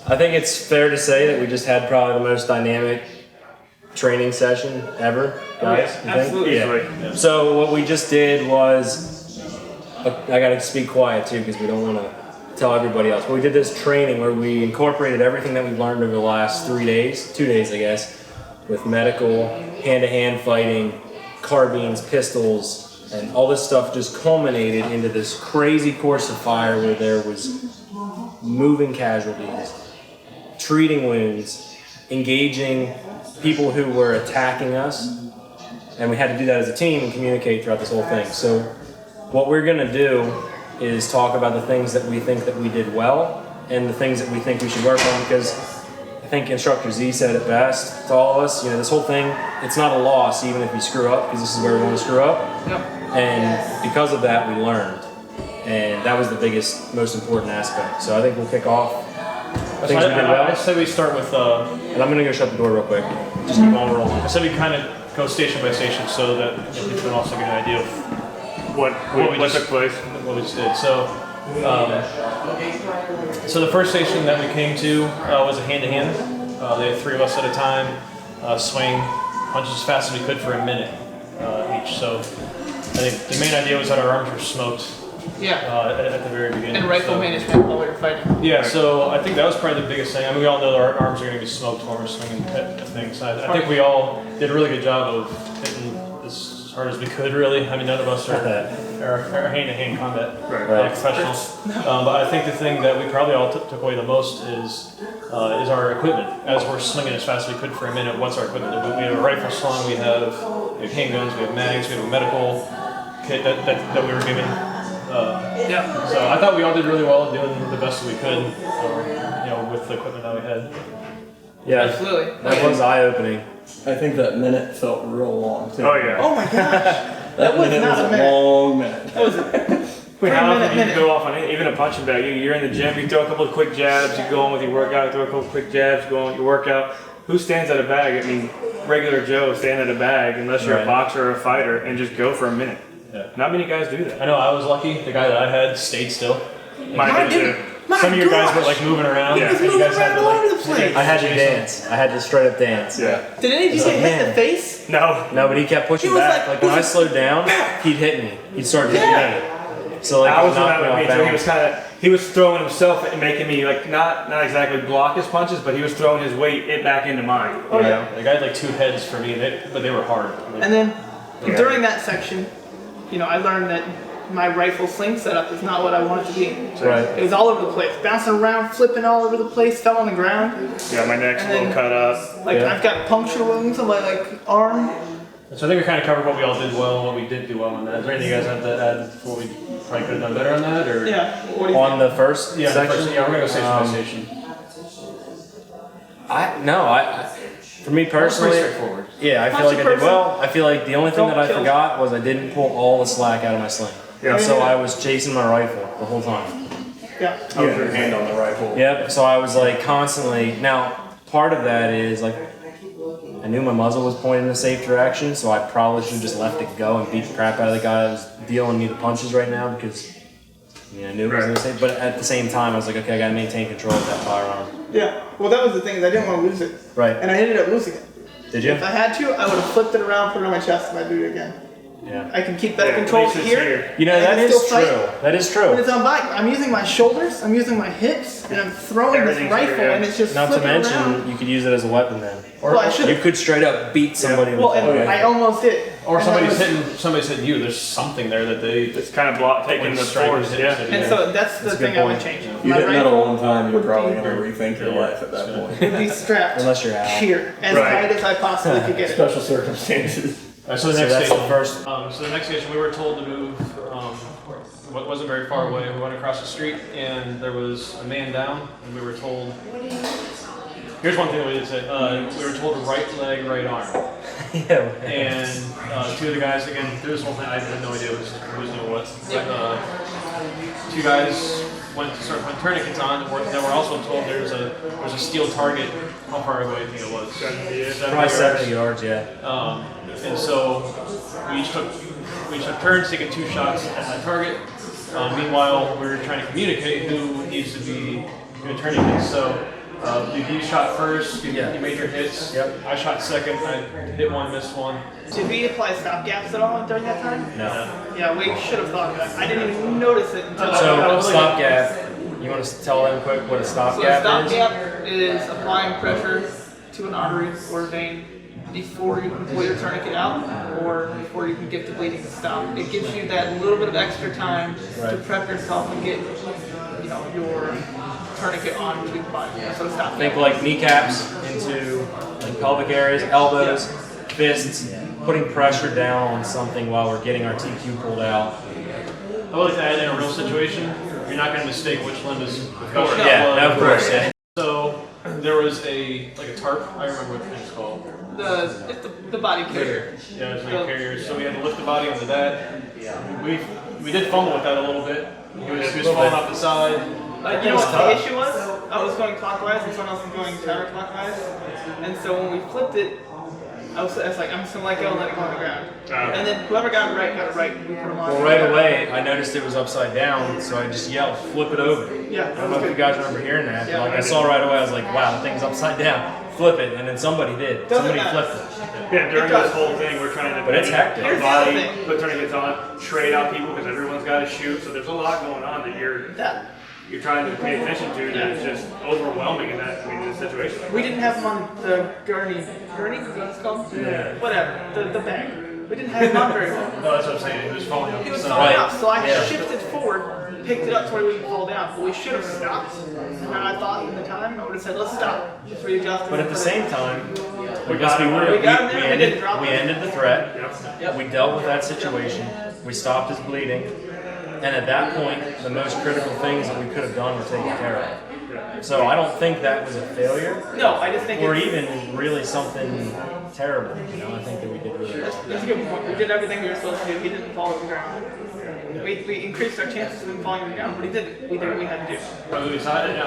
I think it's fair to say that we just had probably the most dynamic training session ever, guys. Absolutely. Yeah. So what we just did was, I gotta speak quiet too because we don't want to tell everybody else. But we did this training where we incorporated everything that we've learned over the last 2 days, I guess, with medical, hand-to-hand fighting, carbines, pistols, and all this stuff just culminated into this crazy course of fire where there was moving casualties, treating wounds, engaging people who were attacking us, and we had to do that as a team and communicate throughout this whole thing. So what we're going to do is talk about the things that we think that we did well and the things that we think we should work on, because I think Instructor Z said it best to all of us, this whole thing, it's not a loss even if we screw up, because this is where we want to screw up. Yep. And because of that, we learned. And that was the biggest, most important aspect. So I think we'll kick off. Things we did well. I said we start with... and I'm going to go shut the door real quick. Just keep on rolling. I said we kind of go station by station so that you can also get an idea of what took place. What we just did. So the first station that we came to was a hand-to-hand. They had 3 of us at a time, swing punches as fast as we could for a minute each. So I think the main idea was that our arms were smoked. Yeah. At the very beginning. And rifle management while we were fighting. Yeah, so I think that was probably the biggest thing. I mean, we all know that our arms are going to be smoked while we're swinging at things. I think we all did a really good job of hitting as hard as we could, really. I mean, none of us are hand-to-hand combat professionals. But I think the thing that we probably all took away the most is our equipment. As we're swinging as fast as we could for a minute, what's our equipment? We have a rifle slung, we have handguns, we have mags, we have a medical kit that we were given. So I thought we all did really well doing the best that we could, with the equipment that we had. Yeah, absolutely. That was eye-opening. I think that minute felt real long too. Oh yeah. Oh my gosh. that was minute not was a minute. long minute. That was How often you go off on even a punching bag? You're in the gym, you throw a couple of quick jabs, you go on with your workout, throw a couple of quick jabs, you go on with your workout. Who stands at a bag? I mean, regular Joe stand at a bag, unless you're a boxer or a fighter, and just go for a minute. Yeah. Not many guys do that. I know, I was lucky. The guy that I had stayed still. Mine did too. Some of your guys were like moving around. Yeah. You guys had to all over the place. I had to dance. I had to straight up dance. Yeah. Did any of you get hit in the face? No. No, but he kept pushing He was back. like, Like when I slowed down, he'd hit me. He'd start hitting me. So like I was knocked not me with off me too. balance. He was throwing himself and making me like not exactly block his punches, but he was throwing his weight back into mine. Oh yeah. The guy had like 2 heads for me, but they were hard. And then during that section, I learned that my rifle sling setup is not what I want it to be. Right. It was all over the place, bouncing around, flipping all over the place, fell on the ground. Yeah, my neck's a little cut up. Like I've got puncture wounds on my arm. So I think we kind of covered what we all did well and what we did do well on that. Is there anything you guys have to add for what we probably could have done better on that? Or? Yeah. What do you On the first Yeah, section? we're gonna go station by station. For me personally, Pretty straightforward. yeah, I feel like I did well. I feel like the only thing that I forgot was I didn't pull all the slack out of my sling. Yeah. So I was chasing my rifle the whole time. Yeah. I was your hand on the rifle. Yep, so I was like constantly, now part of that is like, I knew my muzzle was pointed in a safe direction, so I probably should have just left it go and beat the crap out of the guy that was dealing me the punches right now, because I knew it was gonna safe, but at the same time I was like, okay, I gotta maintain control of that firearm. Yeah. Well, that was the thing, is I didn't want to lose it. Right. And I ended up losing it. Did you? If I had to, I would have flipped it around, put it on my chest, and I'd do it again. Yeah. I can keep that control at least it's here. You know, I that can is still fight. true. That is When true. it's on bike, I'm using my shoulders, I'm using my hips, and I'm throwing this Everything's rifle, here, yeah. and it's just Not to flipping mention, around. you could use it as a weapon then. Well, I should You have. could straight up beat somebody Well, with and that. I almost did. Or And that somebody's hitting you. There's something there that they It's kind of taking the strikers force. hit. Yeah. And so that's the a good thing I would point. change. You My hit metal rifle one time, you're would probably be- going to rethink your life at that point. would be strapped Unless you're out. here, as Right. tight as I possibly could get it. Special circumstances. So the So next that's station. the first. So the next station, we were told to move. What wasn't very far away. We went across the street, and there was a man down, and we were told. Here's one thing that we did say. We were told right leg, right arm. Yeah. And 2 of the guys, again, through this whole thing, I had no idea who was doing what. But 2 guys went to start putting tourniquets on, and they were also told there's a steel target. How far away do you think it was? 70 Probably 70 yards, yeah. And so we each took turns taking 2 shots at that target. Meanwhile, we were trying to communicate who needs to be doing tourniquets. So You shot first. You Yeah. made your hits. Yep. I shot second. I hit one, missed one. Did we apply stop gaps at all during that time? No. Yeah, we should have thought of that. I didn't even notice it until So stopgap. You want to tell them quick what a So a stopgap stop is? gap is applying pressure to an artery or vein before you can pull your tourniquet out or before you can get the bleeding to stop. It gives you that little bit of extra time to Right. prep yourself and get, your tourniquet onto the body. So stop Think gap. like kneecaps into like pelvic areas, elbows, fists, putting pressure down on something while we're getting our TQ pulled out. I would like to add in a real situation. You're not going to mistake which limb is. No. Yeah, of course. Yeah. So there was a tarp. I remember what the thing's called. It's the body carrier. Yeah, it's like a carrier. So we had to lift the body onto that. We did fumble with that a little bit. He was falling off the side. You know what the issue was? I was going clockwise and someone else was going counterclockwise. And so when we flipped it, I was like, I'm just gonna let go and let it go on the ground. And then whoever got it right. We put them on. Well, right away, I noticed it was upside down, so I just yelled, "Flip it over!" Yeah, I don't know if you guys remember hearing that. Yeah. But like I saw right away, I was like, "Wow, the thing's upside down. Flip it!" And then somebody did. Doesn't Somebody matter. flipped it. Yeah, during It does. this whole thing, we're trying to But it's hectic. Here's the other body, thing. put tourniquets on, trade out people because everyone's got to shoot. So there's a lot going on that you're trying to pay attention to. That is just overwhelming in this situation. We didn't have them on the gurney, is that what it's called? Yeah. Whatever, the bag. We didn't have them on very well. No, that's what I'm saying. He was falling off He the was side. falling Right. off, so I Yeah. shifted forward, picked it up so he wouldn't fall down. But we should have stopped. And I thought in the time, I would have said, let's stop. Just readjust. But at the same time, We because got him. We got him there, we didn't drop we him. ended the threat. Yep. We dealt with that situation. We stopped his bleeding. And at that point, the most critical things that we could have done were taken care of. So I don't think that was a failure, No, I just think or it's, even really something terrible. I think that we did really well. that's a good point. We did everything we were supposed to do. He didn't fall to the ground. We increased our chances of him falling to the ground, but he didn't. We did what we had to do.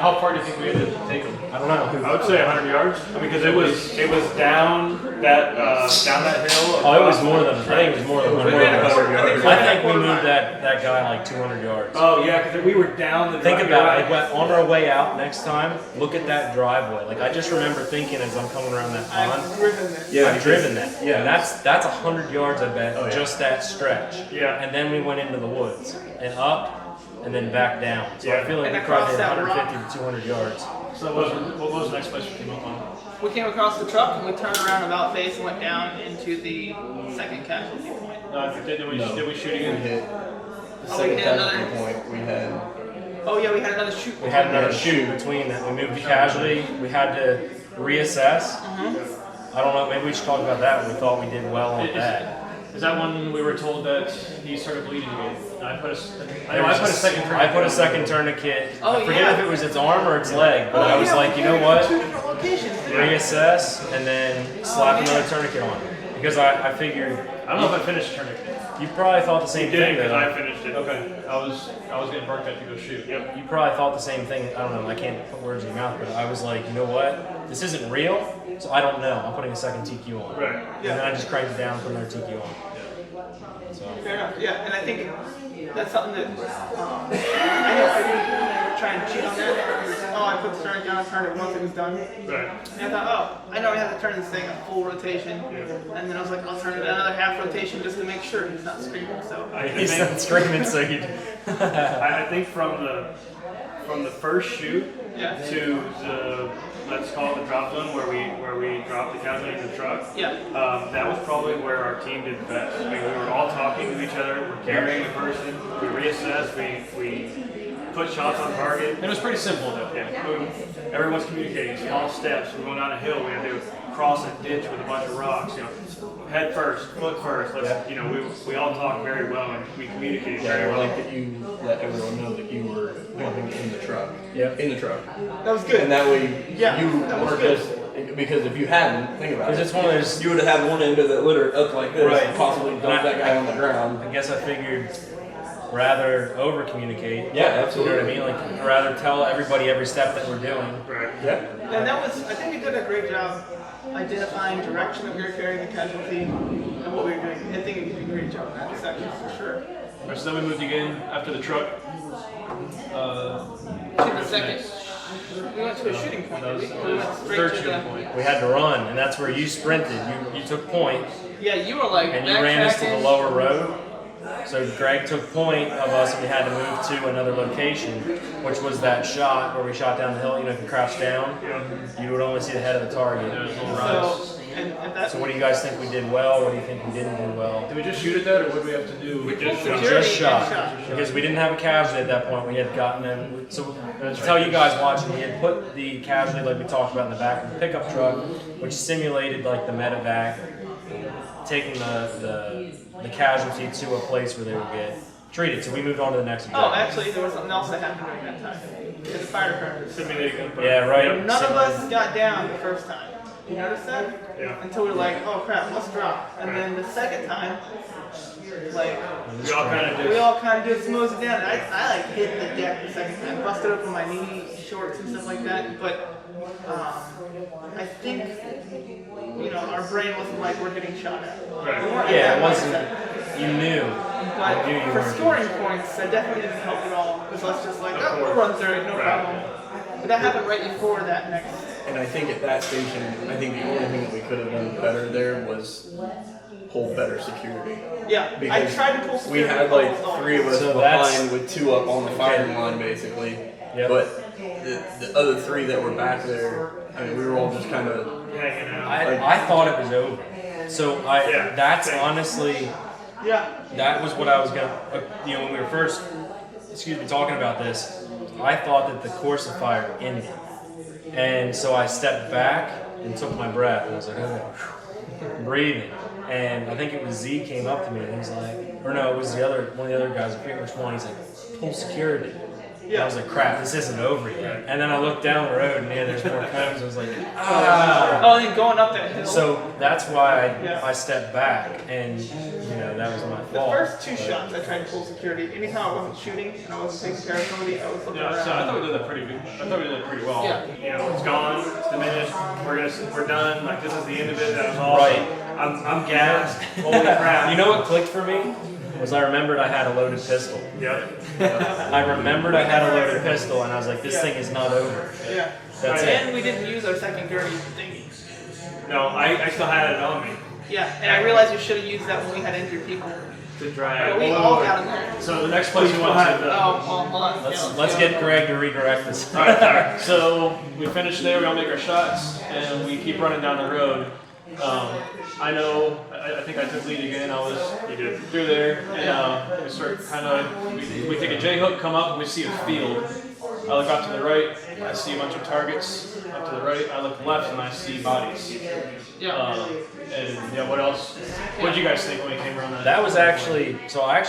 How far do you think we had to take him? I don't know. I would say 100 yards because it was down that hill. Oh, it was more than. I think it was more than We 100 ran a yards. quarter. I think we moved that guy like 200 yards. Oh yeah, because we were down the. Think you're about it. right. Like, on our way out next time, look at that driveway. Like I just remember thinking as I'm coming around that pond. I've driven there. Yeah, I've driven that. Yeah. And that's 100 yards, I bet, yeah. just that stretch. Yeah. And then we went into the woods and up and then back down. So I Yeah. feel like And we probably did across that 150 to 200 yards. So what was the next place we came up on? We came across the truck and we turned around about face and went down into the second casualty point. Did we shoot again? The Oh, we second did casualty another- point, we had. Oh yeah, we had another shoot. We had another shoot between that. We moved to casualty. We had to reassess. I don't know, maybe we should talk about that. We thought we did well on that. Is that when we were told that he started bleeding again? I put a second tourniquet. I put a second tourniquet. Oh, I forget yeah. if it was its arm or its leg, but Oh, I was yeah, like, we you know carried what? Two different locations. Reassess and then slap yeah. another tourniquet on. Because I figured I don't know if I finished the tourniquet. you probably thought the same You did thing. because though. I finished it. Okay, I was getting burnt up to go shoot. Yep. You probably thought the same thing. I don't know. I can't put words in your mouth, but I was like, you know what? This isn't real, so I don't know. I'm putting a second TQ on. Right. And then I just cranked it down, put another TQ on. So. Fair enough. Yeah, and I think that's something that I know I didn't try and cheat on that. Oh, I put the tourniquet on, turned it once it was done. Right. And I thought, oh, I know I have to turn this thing a full rotation. And then I was like, I'll turn it another half rotation just to make sure he's not screaming. So I He's think, not screaming, so you. I think from the first shoot yeah, to the, let's call it the drop zone where we dropped the casualty in the truck. yeah. That was probably where our team did the best. I mean, we were all talking to each other. We're carrying the person. We reassessed. We put shots on target. It was pretty simple though. Yeah, boom. Everyone's communicating. Small steps. We're going down a hill. We had to cross a ditch with a bunch of rocks. Head first, foot first. Let's, we all talked very well and we communicated Yeah, very I well. like that you let everyone know that you were jumping in the truck. Yep. In the truck. That was good. And that way, Yeah, you that was weren't good. just, because if you hadn't, think about Because it. it's one of those. You would have had one end of the litter up like this, Right. and possibly dump that guy on the ground. I guess I figured rather over communicate. Yeah, You know what I absolutely. mean? Like rather tell everybody every step that we're doing. Right. Yeah. And that was, I think we did a great job identifying direction that we were carrying the casualty and what we were doing. I think we did a great job in that section for sure. So then we moved again after the truck. To the second We went to a shooting point. That was We went straight third to shooting the. point. We had to run, and that's where you sprinted. You took point, Yeah, you were like. and you ran us to the backtracking. lower road. So Greg took point of us, and we had to move to another location, which was that shot where we shot down the hill. You know, if you crouch down, you would only see the head of the target. There was a little So, rise. and that. So what do you guys think we did well? What do you think we didn't do well? Did we just shoot at that, or what do we have to do? We just pulled shot. security Just shot. and Because we didn't have a casualty at that point. We had gotten them. So to tell you guys watching, we had put the casualty like we talked about in the back of the pickup truck, which simulated like the medevac, taking the casualty to a place where they would get treated. So we moved on to the next Oh, objective. actually, there was something else that happened during that time. It's a fire department. Yeah, right. None of us got down the first time. You notice that? Yeah. Until we were like, oh crap, let's drop. And then the second time, like, We all kind of we did. all kind of just smooth it down. I like hit the deck the second time, busted open my knee shorts and stuff like that. But I think, you know, our brain wasn't like we're getting shot at. We weren't at Yeah, that it wasn't. mindset. You knew. But I knew you for weren't. scoring points, that definitely didn't help at all. Because let's just like, oh, we'll run through it, no problem. But that happened right before that next. And I think at that station, I think the only thing that we could have done better there was hold better security. Yeah, I Because tried to pull We security had like almost all. 3 of us So that's- behind with 2 up on the firing line basically. Yep. But the other 3 that were back there, I mean, we were all just kind of, Hanging out. I thought it was over. So Yeah. that's honestly. Yeah. That was what I was gonna, when we were first, talking about this, I thought that the course of fire ended. And so I stepped back and took my breath, and I was like, okay, breathing. And I think it was Z came up to me, and he was like, or no, it was one of the other guys, I forget which one, he's like, pull security. And I was like, crap, this isn't over yet. And then I looked down the road, and there's more cones, I was like, ah. Oh, and then going up that hill. So that's why Yeah. I stepped back, and that was my The fault. first 2 But- shots I tried to pull security. Anytime I wasn't shooting and I wasn't taking care of somebody, I was looking Yeah, around. so I thought we did that pretty good. I thought we did that pretty well. Yeah. You know, it's gone, it's diminished. We're done. Like this is the end of it. That was awesome. Right. I'm gassed. Holy crap. You know what clicked for me? Was I remembered I had a loaded pistol. Yep. I remembered I had a loaded pistol, and I was like, this thing is not over. Yeah. That's it. And we didn't use our second gurney thingy. No, I still had it on me Yeah, and I realized we should have used that when we had injured people. to dry. But we all got them there. So the next place we went to. Oh, hold on. Let's get Greg to redirect this. All right. So we finished there. We all make our shots, and we keep running down the road. I know. I think I took lead again. I was through there, and we start kind of. We take a J hook, come up, and we see a field. I look out to the right. I see a bunch of targets. Up to the right, I look left, and I see bodies. Yeah. And what else? What did you guys think when we came around that? That was actually, I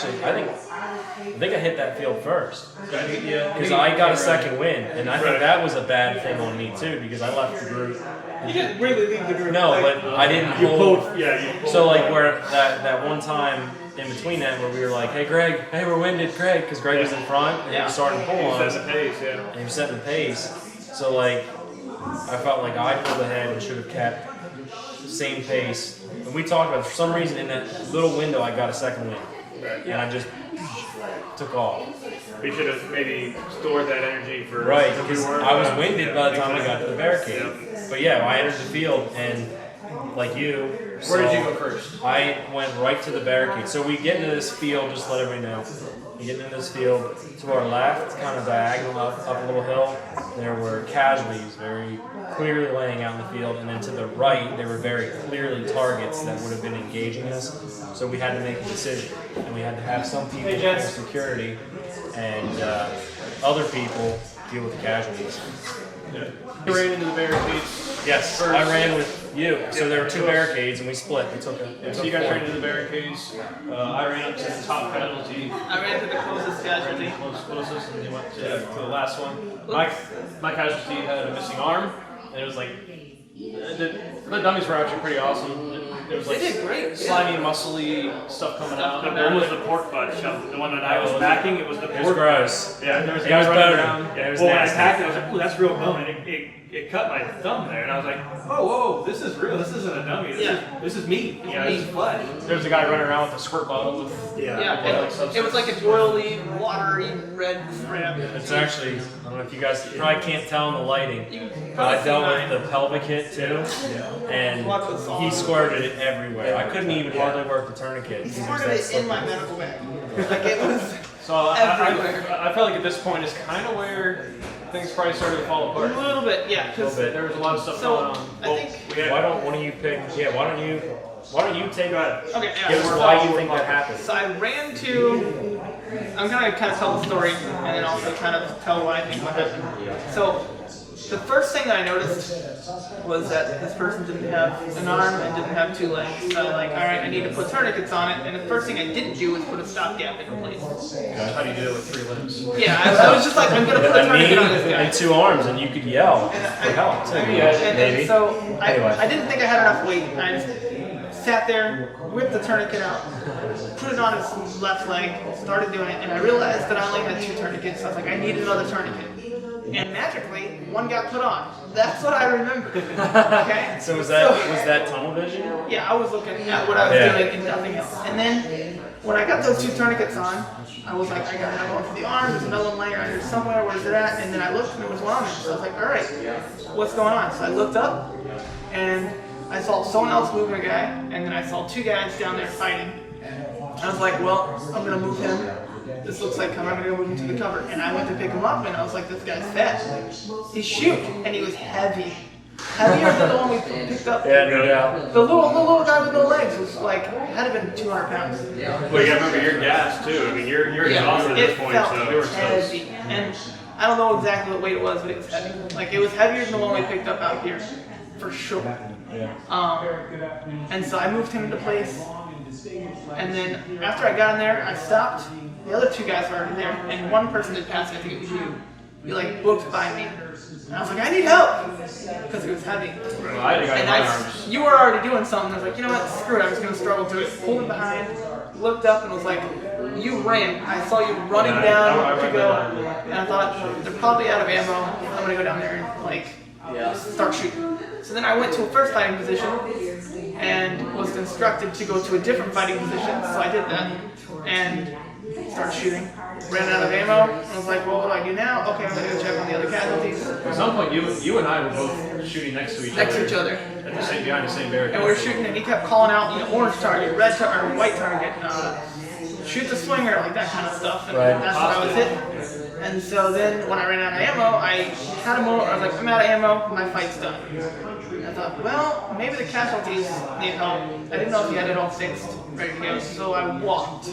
think I hit that field first. Because I got a second win, and I think Right. that was a bad thing on me too, because I left the group. You didn't really leave the group. No, like, but I didn't You hold. pulled. Yeah, you pulled. So like where that one time in between that where we were like, hey Greg, hey we're winded, Greg, because Greg was in front and he was starting to pull on us, That's the pace, yeah. and he was setting the pace. So like I felt like I pulled ahead and should have kept the same pace. And we talked about it. For some reason in that little window I got a second win, and I just took off. We should have maybe stored that energy for Right, if we because weren't, I was uh, winded yeah, by the time I got to the barricade. Yeah. But yeah, I entered the field and like you. Where did saw- you go first? I went right to the barricade. So we get into this field, just to let everybody know. We get into this field to our left, kind of diagonal up a little hill. There were casualties very clearly laying out in the field, and then to the right, there were very clearly targets that would have been engaging us. So we had to make a decision, and we had to have some people for security and other people deal with the casualties. Yeah. You ran into the barricades. Yes, I ran with you. So there were 2 barricades, and we split. We took Yeah, so you guys ran into the barricades. I ran up to the top casualty. I ran to the closest casualty. Closest, and you went to the last one. My casualty had a missing arm, and it was like the dummies were actually pretty awesome. There was like They did great. slimy, muscly stuff coming out. coming One out. was the pork butt shove. The one that I was backing, it was the It was pork butt. gross. Yeah, there was a It guy was running bony. around. Yeah, it was Well, when I nasty. attacked it, I was like, ooh, that's real bone. And it it cut my thumb there, and I was like, whoa, this is real. This isn't a dummy. This is me. You know, this is flesh. There's a guy running around with a squirt bottle with It was like an oily, watery red crab. It's actually, I don't know if you guys, you probably can't tell in the lighting, but I dealt with the pelvic hit too, and he squirted it everywhere. I couldn't even hardly work the tourniquet. He squirted it in my medical bag. Like it was So everywhere. I felt like at this point is kind of where things probably started to fall A apart. little bit, yeah. A little bit. There was a lot of stuff So going on. I think. Why don't one of you pick? Yeah, why don't you take that? Okay, yeah. Give us why you think that happened. So I ran to. I'm gonna kind of tell the story and then also kind of tell why I think what happened. So the first thing that I noticed was that this person didn't have an arm and didn't have two legs. So like, all right, I need to put tourniquets on it. And the first thing I didn't do was put a stopgap in place. How do you do it with 3 limbs? Yeah, I was just like, I'm gonna put a A knee tourniquet on this guy. and 2 arms, and you could yell for help too. And so Anyway. I didn't think I had enough weight. I just sat there, whipped the tourniquet out, put it on his left leg, started doing it, and I realized that I only had 2 tourniquets. So I was like, I need another tourniquet. And magically, one got put on. That's what I remember. Okay? So was that tunnel vision? Yeah, I was looking at what I was doing and nothing else. And then when I got those 2 tourniquets on, I was like, I got another one for the arm, there's another one laying around here somewhere, where's it at? And then I looked and there was one on there. So I was like, alright, what's going on? So I looked up and I saw someone else moving a guy, and then I saw 2 guys down there fighting. I was like, well, I'm gonna move him. This looks like I'm gonna go move him to the cover. And I went to pick him up and I was like, this guy's fat. He's huge and he was heavy. Heavier than the one we picked up. Yeah, no doubt. The little guy with no legs was like, had to have been 200 pounds. Well, you gotta remember you're gassed too. I mean, you're exhausted at It this point, felt so heavy. And I don't know exactly what weight it was, but it was heavy. Like, it was heavier than the one we picked up out here. For sure. Yeah. And so I moved him into place. And then after I got in there, I stopped. The other 2 guys were already there, and one person did pass me. I think it was you. You like booked by me, and I was like, I need help because it was heavy. Well, I had a guy in my arms. You were already doing something. I was like, you know what? Screw it. I'm just gonna struggle through it. Pulled him behind, looked up, and was like, you ran. I saw you running down to go, and I thought they're probably out of ammo. I'm gonna go down there and like start shooting. So then I went to a first fighting position and was instructed to go to a different fighting position. So I did that and started shooting. Ran out of ammo. I was like, well, what do I do now? Okay, I'm gonna go check on the other casualties. At some point, you and I were both shooting next to each other. Next to each other. At the same, behind the same barricade. And we were shooting, and he kept calling out, orange target, red target, or white target, shoot the swinger, like that kind of stuff. And that's what I was hitting. And so then when I ran out of ammo, I had a moment where I was like, I'm out of ammo, my fight's done. And I thought, well, maybe the casualties need help. I didn't know if you had it all fixed, ready to go, so I walked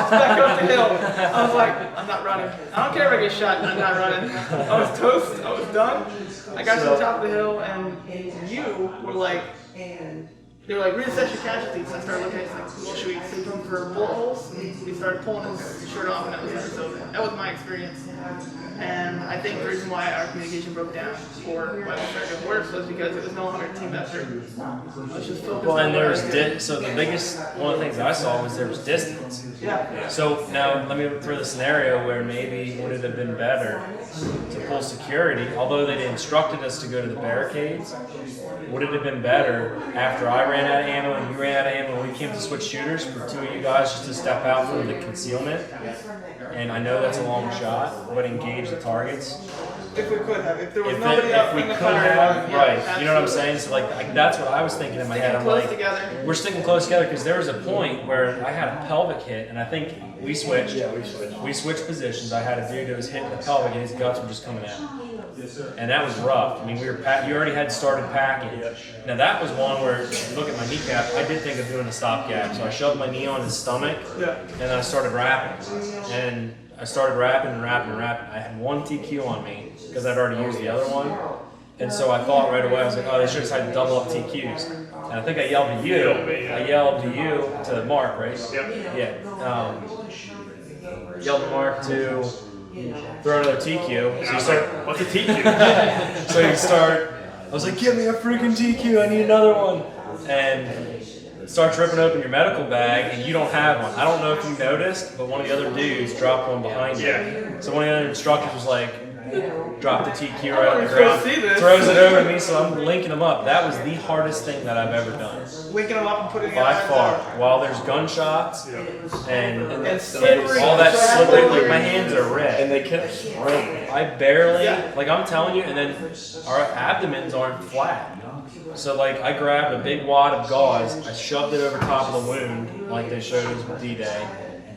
back up the hill. I was like, I'm not running. I don't care if I get shot, I'm not running. I was toast, I was done. I got to the top of the hill, and you were like, they were like, reassess your casualties. I started looking at it, like, well, should we sleep him for bullet holes? And he started pulling his shirt off, and that was it. So that was my experience. And I think the reason why our communication broke down, or why we started getting worse, was because it was no longer a team effort. Let's just focus Well, on and what there I was did. so the biggest one of the things I saw was there was distance. Yeah. So now let me throw the scenario where maybe would it have been better to pull security, although they instructed us to go to the barricades. Would it have been better after I ran out of ammo and you ran out of ammo and we came to switch shooters for 2 of you guys just to step out from the concealment? And I know that's a long shot, but engage the targets. If we could have, if there was If nobody out we in the could fire, have, yeah, right? You know what I'm absolutely. saying? So like that's what I was thinking in my head. I'm Close like, together. we're sticking close together because there was a point where I had a pelvic hit, and I think we switched. Yeah, we switched. We switched positions. I had a dude that was hitting the pelvic, and his guts were just coming out. And that was rough. I mean, you already had started packing. Now that was one where, if you look at my kneecap, I did think of doing a stopgap. So I shoved my knee on his stomach, and then I started rapping. And I started rapping and rapping and rapping. I had 1 TQ on me because I'd already used the other one. And so I thought right away, I was like, oh, they should have had to double up TQs. And I think I yelled to you. I yelled to you, to Mark, right? Yep. Yeah. Yelled to Mark to throw another TQ. So you start, What's a TQ? so you start, I was like, give me a freaking TQ, I need another one. And it starts ripping open your medical bag and you don't have one. I don't know if you noticed, but one of the other dudes dropped one behind you. Yeah. So one of the other instructors was like, Drop the TQ right on the supposed ground, to see this. throws it over to me, so I'm linking them up. That was the hardest thing that I've ever done. Linking them up and putting it By in far. While there's gunshots And slippery. all that slippery, like slippery. my hands are red. And they kept spraying. I barely, Yeah. like I'm telling you, and then our abdomens aren't flat. So like I grabbed a big wad of gauze, I shoved it over top of the wound, like they showed us with D-Day,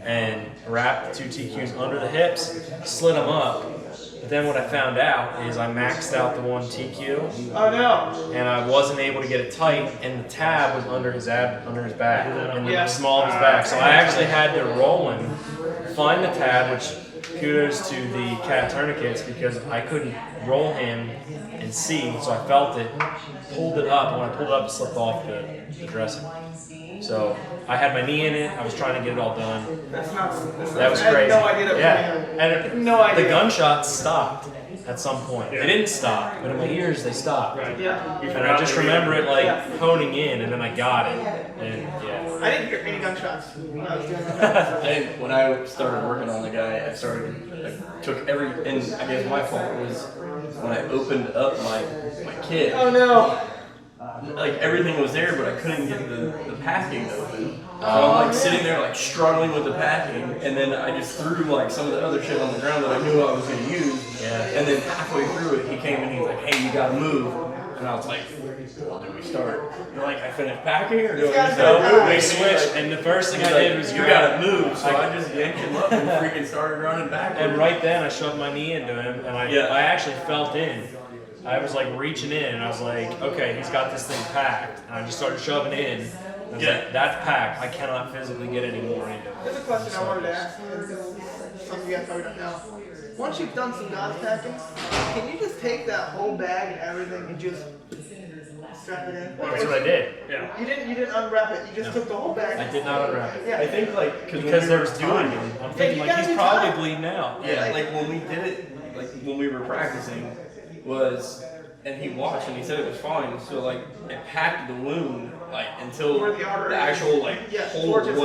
and wrapped the 2 TQs under the hips, slid them up. But then what I found out is I maxed out the 1 TQ, Oh no. and I wasn't able to get it tight, and the tab was under his back, in the Yeah. small of his back. So I actually had to roll him, find the tab, which kudos to the cat tourniquets because I couldn't roll him and see, so I felt it, pulled it up, and when I pulled it up, it slipped off the dressing. So I had my knee in it. I was trying to get it all done. That's nuts. That was I crazy. had no idea that Yeah, was and No idea. the gunshots stopped at some point. They didn't stop, but in my ears they stopped. Yeah. And I just remember it like honing in, and then I got it, and yeah. I didn't hear any gunshots when I was doing that. And when I started working on the guy, I took every, and I guess my fault was when I opened up my kit, Oh no. like everything was there, but I couldn't get the packing open. So I'm like sitting there like struggling with the packing, and then I just threw like some of the other shit on the ground that I knew I was gonna use. Yeah. And then halfway through it, he came and he's like, "Hey, you gotta move." And I was like, "Well, do we start? You're like, I finished packing, or do I just gotta start go. moving?" We switched, and the first thing I did was "You grab- gotta move." So I just yanked him up and freaking started running back. And right then, I shoved my knee into him, and I actually felt in. I was like reaching in, and I was like, okay, he's got this thing packed. And I just started shoving in. And I was like, that's packed. I cannot physically get any more into it. There's a question I wanted to ask. Some of you guys probably don't know. Once you've done some gauze packing, can you just take that whole bag and everything and just strap it in? That's what I did. Yeah. You didn't unwrap it. You just took the whole bag. I did not unwrap it. Yeah. I think like Because there was doing it. I'm thinking you like, gotta he's be probably tight. bleeding out. Yeah, like when we did it, like when we were practicing, was, and he watched and he said it was fine. So like it packed the wound like until Where the artery the actual like Yeah, hole towards his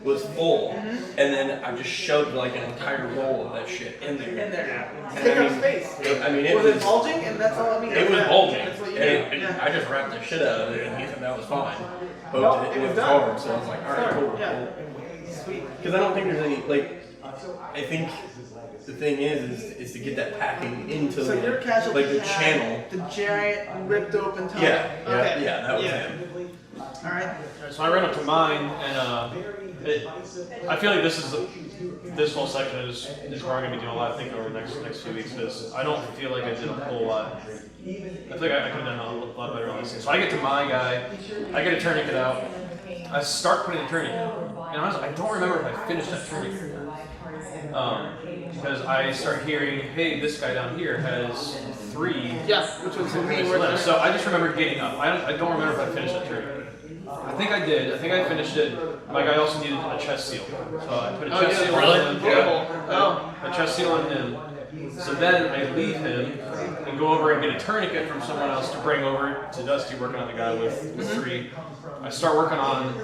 was full, and then I just shoved like an entire roll of that shit in there. In there. And Take I up mean, space. I mean, it Was was it bulging? And that's all I mean. it was Yeah. bulging, That's what you and, need. Yeah. I just wrapped the shit out of it, and he said that was fine. Poked Well, it, it it was was done. hard, so I was like, all right, cool. Yeah. Sweet. Because I don't think there's any like. I think the thing is to get that packing into So your casualty like the had channel. the giant ripped open tunnel. Yeah, Okay. yeah, that was Yeah. him. All right. So I ran up to mine, and I feel like this whole section is where I'm gonna be doing a lot of thinking over the next few weeks. Because I don't feel like I did a whole lot. I feel like I could have done a lot better on this thing. So I get to my guy, I get a tourniquet out, I start putting the tourniquet, and honestly, I don't remember if I finished that tourniquet. Because I start hearing, hey, this guy down here has 3. Yeah, which was the main word. So I just remember getting up. I don't remember if I finished that tourniquet. I think I did. I think I finished it. My guy also needed a chest seal. So I put a chest seal on him. Oh. A chest seal on him. So then I leave him and go over and get a tourniquet from someone else to bring over to Dusty, working on the guy with 3. I start working on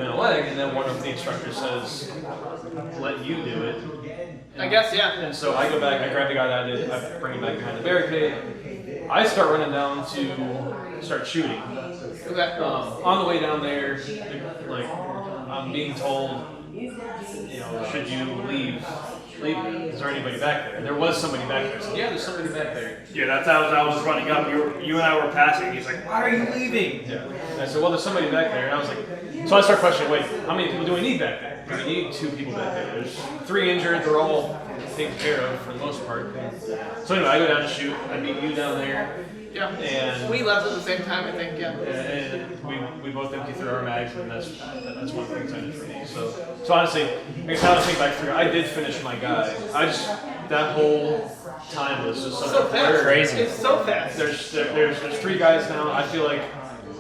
a leg, and then one of the instructors says, let you do it. I guess, yeah. And so I go back, I grab the guy that I did, I bring him back behind the barricade. I start running down to start shooting. Okay. On the way down there, like, I'm being told, you know, should you leave? Is there anybody back there? And there was somebody back there. I said, yeah, there's somebody back there. Yeah, that's how I was running up. You and I were passing. He's like, why are you leaving? Yeah. And I said, well, there's somebody back there. And I was like, so I start questioning, wait, how many people do we need back there? We need 2 people back there. There's 3 injured. They're all taken care of for the most part. So anyway, I go down to shoot. I meet you down there. Yeah. And We left at the same time, I think, yeah. and we both empty through our mags, and that's one of the things I did for me. So honestly, I guess how to think back through, I did finish my guy. That whole time was just So fast. Crazy. It's so fast. There's 3 guys now. I feel like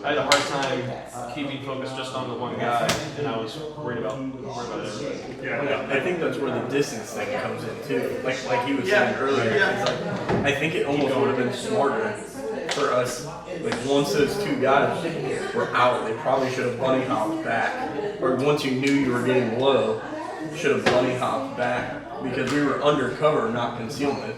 I had a hard time keeping focus just on the one guy, and I was worried about everybody. Yeah. I think that's where the distance thing comes in too. Like he was Yeah. saying earlier, Yeah. it's like, I think it almost would have been smarter for us. Like once those 2 guys were out, they probably should have bunny hopped back. Or once you knew you were getting low, should have bunny hopped back because we were undercover, not concealment.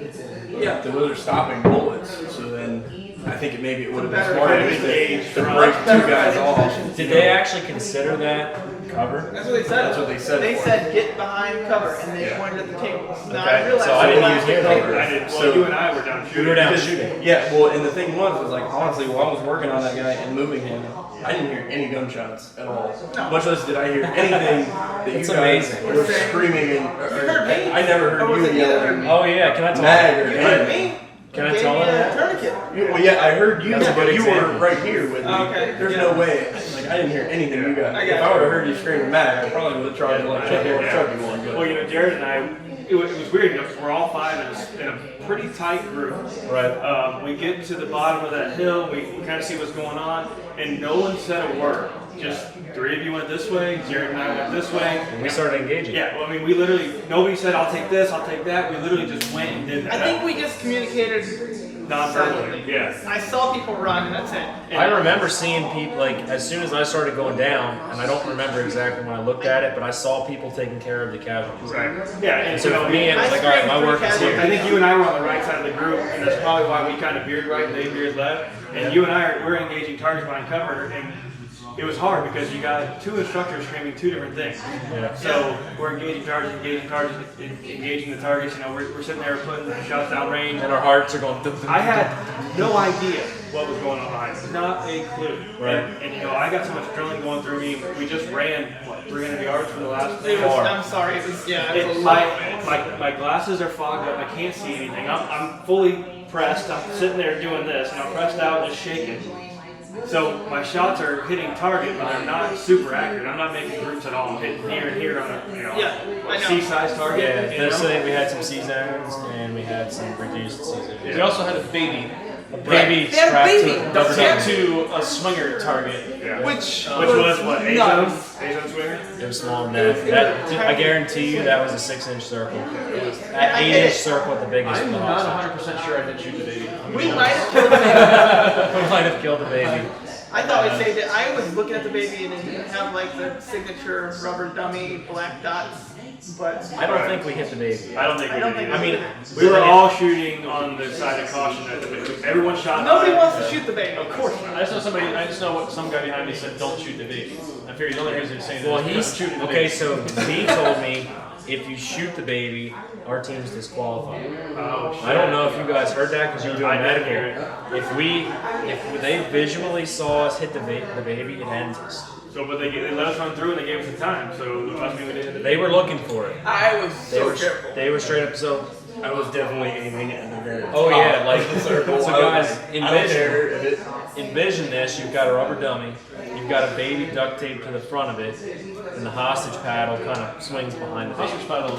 Yeah, those are stopping bullets. So then I think maybe it would have been Better smarter engage, to break two guys off. Did they actually consider that cover? That's what they said. That's what they said. They said get behind cover, and they pointed at the tables. Now Okay, I realized so I didn't the even hear plastic that. tables- I did. Well, So- you and I were down shooting. We were down Because- shooting. Yeah, well, and the thing was like honestly, while I was working on that guy and moving him, I didn't hear any gunshots at all. No. Much less did I hear anything that It's you guys amazing. were screaming and. You heard me? I never heard Or was you it you that heard yelling. me? Oh yeah, can I tell Mag or You heard anything. me? Can I Gave tell me him a that? tourniquet. Well, yeah, I heard you, That's a but good you example. were right here with me. Okay. There's no way. Like I didn't hear anything you guys. I If got I would you. have heard you screaming Mag, I probably would have tried to like chuck you one. Well, But you know, Jared and I, it was weird because we're all five in a pretty tight group. Right. We get to the bottom of that hill, we kind of see what's going on, and no one said a word. Just three of you went this way, Jared and I went this way. And we started engaging. Yeah, well, I mean, we literally, nobody said, I'll take this, I'll take that. We literally just went and did that. I think we just communicated non-verbally. Yeah. I saw people run, and that's it. I remember seeing people, like, as soon as I started going down, and I don't remember exactly when I looked at it, but I saw people taking care of the casualties. Right. Yeah, and And so you know, for me, it was like, all right, my work is I here. think you and I were on the right side of the group, and that's probably why we kind of veered right and they veered left. And you and I we're engaging targets behind cover, and it was hard because you got two instructors screaming two different things. Yeah. So we're engaging targets, engaging the targets. You know, we're sitting there putting shots down range. And our hearts are going. Dum, dum, I dum, had no idea what was going on behind me. Not a clue. Right. And you know, I got so much adrenaline going through me. We just ran, what, 300 yards for the last It was, bar. I'm sorry. It was, yeah, it was a My, lot. my glasses are fogged up. I can't see anything. I'm fully pressed. I'm sitting there doing this, and I'm pressed out and just shaking. So my shots are hitting target, but they're not super accurate. I'm not making groups at all. I'm hitting here and here on a Yeah, I know. C-size target. Yeah, you they're know? saying we had some C-zones and we had some reduced C-zones. We also had a baby Baby They had a strapped baby. to rubber sent ducky. to a swinger target. Yeah. Which was what? A zone? nuts. A zone swinger? It was smaller than that. I guarantee you that was a 6-inch circle. It was that I 8-inch get it. circle at the biggest. I'm one. not 100% sure I did shoot the baby. We might have killed the baby. We might have killed the baby. I thought we saved it. I was looking at the baby and it didn't have like the signature rubber dummy black dots. But I don't think we hit the baby. I don't think we I don't did. think I mean, We were all shooting on the side of caution. Everyone shot. nobody high. wants to shoot the baby. Of course not. I just know what some guy behind me said, don't shoot the baby. I figured the only reason he's saying that well, is because he's I'm shooting the okay. baby. So he told me if you shoot the baby, our team's disqualified. Oh, shit. I don't know if you guys heard that because you were doing I didn't hear medical. If they visually saw us hit the baby, it ends us. So, but they let us run through and they gave us the time. So it must mean we didn't. They were looking for it. I was They so were careful. they were straight up. So I was definitely aiming at the very oh top yeah, like of the circle. so I guys, was like, I don't care if it. envision this. You've got a rubber dummy. You've got a baby duct taped to the front of it, and the hostage paddle kind of swings behind the baby. Hostage paddle.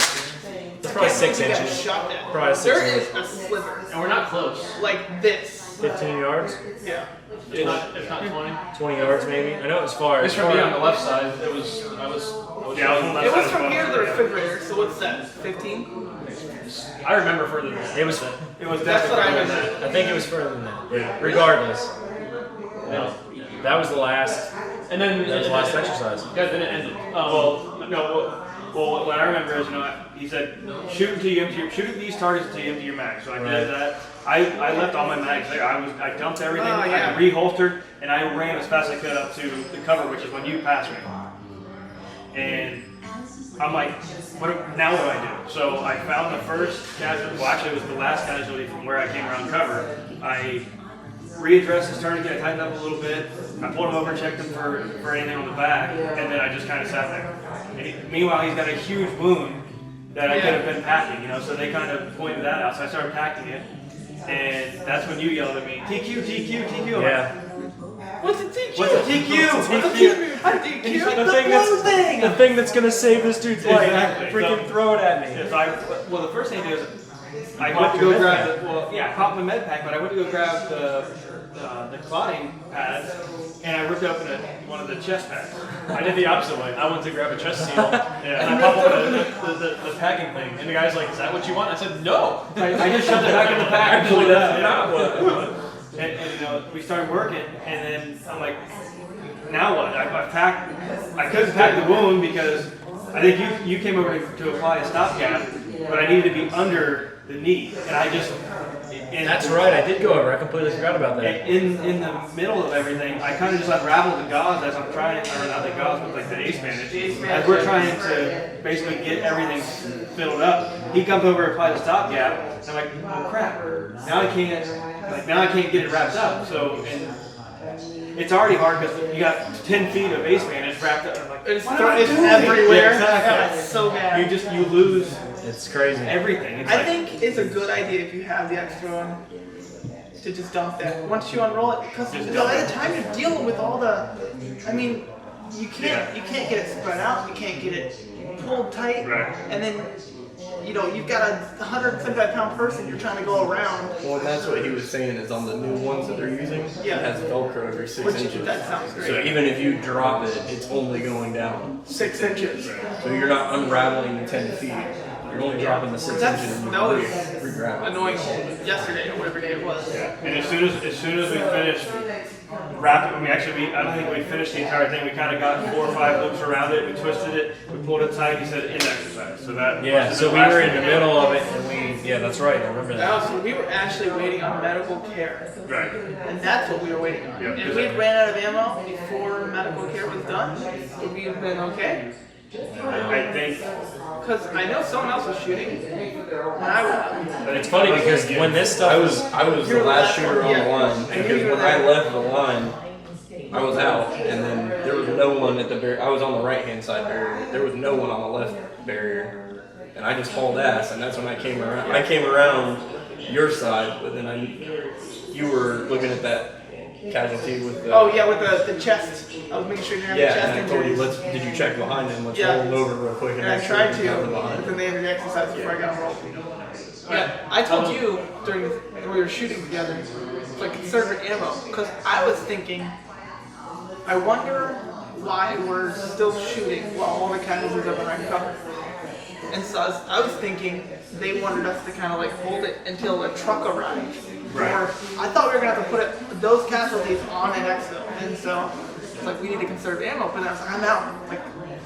It's probably 6 You got inches. shot at. Probably 6 There inches. is a sliver And we're not close. like this. 15 yards, Yeah. If not 20. 20 yards maybe. I know it was far. It's from me on the left side. It was, I was Yeah, I was on the left It was side from as here to well. the refrigerator. So what's that? 15? I remember further than that. It was. It was That's what I definitely meant. further than I think it was further than that. Yeah. Regardless, that was the last. And then That was the last exercise. Yeah, then it ended. Well, no. Well, what I remember is, you know, he said, shoot until you empty shoot these targets until you empty your mag. So I Right. did that. I left all my mags there. I dumped everything. Oh, yeah. I reholstered and I ran as fast as I could up to the cover, which is when you passed me. And I'm like, now what do I do? So I found the first casualty. Well, actually, it was the last casualty from where I came around cover. I readdressed his tourniquet, I tightened up a little bit. I pulled him over, checked him for anything on the back, and then I just kind of sat there. And meanwhile, he's got a huge wound that I could have been packing, you know, so they kind of pointed that out. So I started packing it, and that's when you yelled at me, TQ, TQ, TQ. I'm like, Yeah. What's a TQ? What's a TQ? What's a TQ? TQ? The thing that's gonna save this dude's life. Exactly. Freaking So- throw it at me. If well, the first thing I did is I Pop went to your go med grab pack. I popped my med pack, but I went to go grab the clotting pads, and I ripped open one of the chest pads. I did the opposite way. I went to grab a chest seal, Yeah. and I popped open the packing thing. And the guy's like, "Is that what you want?" I said, "No." I just shoved it back in the pack and Actually, pulled it that's out. not what. And you know, we started working, and then I'm like, now what? I packed. I couldn't pack the wound because I think you came over to apply a stopgap, but I needed to be under the knee, and I just. And That's right. I did go over. I completely forgot about that. In the middle of everything, I kind of just unraveled the gauze as I'm trying, or not the gauze, but like the ace bandage. As we're trying to basically get everything filled up, he comes over and applies a stopgap. And I'm like, oh crap! Now I can't get it wrapped up. So it's already hard because you got 10 feet of ace bandage wrapped up. I'm like, It's everywhere. Yeah, exactly. Yeah, it's so bad. You lose It's crazy. everything. It's I like, think it's a good idea if you have the extra one to just dump that once you unroll it, because Just by dump the it. time you're dealing with all the, I mean, you can't get it spread out, you can't get it pulled tight, Right. and then you've got a 175-pound person you're trying to go around. Well, and that's what he was saying is on the new ones that they're using, Yeah. it has Velcro every 6 Which inches. that sounds great. So even if you drop it, it's only going down 6 inches. So you're not unraveling the 10 feet. You're only dropping the 6 That's inches and that was you re-grab it. annoying yesterday or whatever day it was. and as soon as we finished wrapping, I don't think we finished the entire thing. We kind of got 4 or 5 loops around it. We twisted it. We pulled it tight. He said end exercise. So that Yeah, so we were in the middle of it, and yeah, that's right. I remember that. So we were actually waiting on medical care. Right. And that's what we were waiting on. Yeah, If we had ran out of ammo before medical care was done, would we have been okay? I think. Because I know someone else was shooting when I went out. But it's funny because when this stuff I was the last shooter on the line because when I left the line, I was out and then there was no one at the barrier. I was on the right hand side barrier. There was no one on the left barrier, and I just hauled ass. And that's when I came around. I came around your side, but then you were looking at that casualty with the. Oh yeah, with the chest. I was making sure you didn't have Yeah, the and chest I told you, injuries. did you check behind him? Let's Yeah. roll him over real quick and And I make sure tried he got the to, behind. but then they ended the exercise before I got rolled. Yeah, I told you when we were shooting together, like conserve your ammo, because I was thinking, I wonder why we're still shooting while all the casualties are behind cover. And so I was thinking they wanted us to kind of like hold it until a truck arrived. Right. Or I thought we were gonna have to put those casualties on an exfil, and so it's like we need to conserve ammo. But I was like, I'm out. Like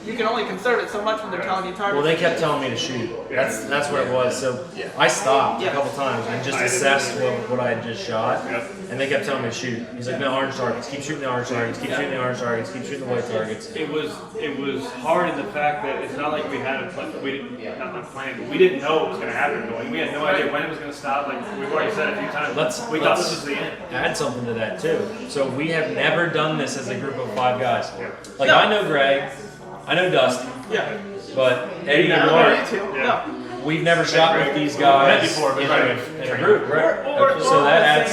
you can only conserve it so much when they're telling you target. Well, they kept telling me to shoot. That's what it was. So I stopped a couple times and just assessed what I had just shot, and they kept telling me to shoot. He's like, no, orange targets. Keep shooting the orange targets. Keep shooting the orange targets. Keep shooting the white targets. It was hard in the fact that it's not like we had a plan. Not plan, but we didn't know what was going to happen going. We had no idea when it was going to stop. Like we've already said a few times. We thought this was the end. Add something to that too. So we have never done this as a group of 5 guys. Like I know Greg, I know Dusty, Yeah. but Eddie I and don't know Mark, you two. Yeah. No. we've never shot with these guys before, but in right. a group, right? Or So that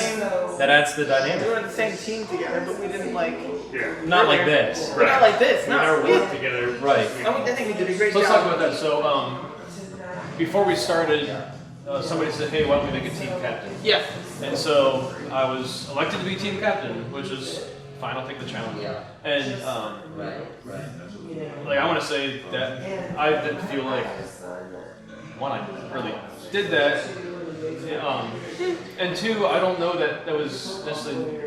the adds the We were dynamic. in the same team together, but we didn't like. Yeah. Not like this. We're not like this. We No. never We- worked together. Right. I think we did a great Let's job. talk about that. So, before we started, somebody said, "Hey, why don't we make a team captain?" Yeah. And so I was elected to be team captain, which is fine. I'll take the challenge. And like I want to say that I didn't feel like one, I really did that, and two, I don't know that that was necessarily